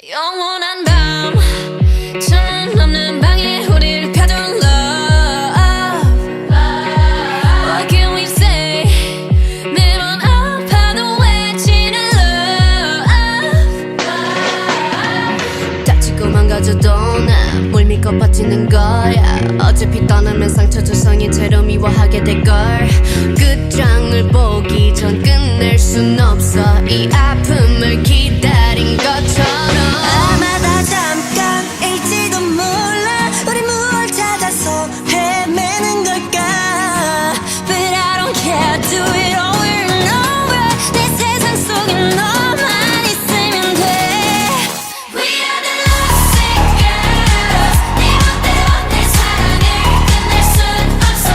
영원한 밤 천문 없는 방에 우리를 가둔 love What can we say 매번 아파도 외치는 love 다치고 망가져도 난 뭘 믿고 버티는 거야 어차피 떠나면 상처 조성인 채로 미워하게 될걸 끝장을 보기 전 끝낼 순 없어 이 아픔을 기다린 것처럼 아마 다 잠깐일지도 몰라 우리 무얼 찾아서 헤매는 걸까 But I don't care do it over and over 내 세상 속에 너만 있으면 돼 We are the lovesick girls 네 멋대로 내 사랑을 끝낼 순 없어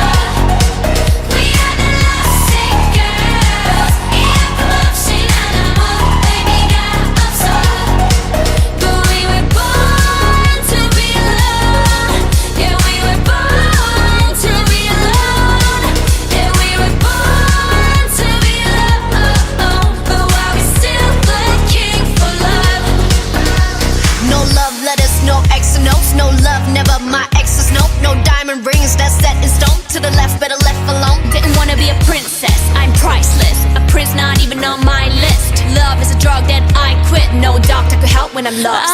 We are the lovesick girls 이 아픔 없이 난 아무 의미가 없어 But we were born to be alone Yeah we were born to be alone Yeah we were born to be alone But why we still looking for love No love letters, no X notes No love, never my exes, no No diamond rings, that's set in stone To the left, better left alone Didn't wanna be a princess, I'm priceless A prince not even on my list Love is a drug that I quit No doctor could help when I'm lost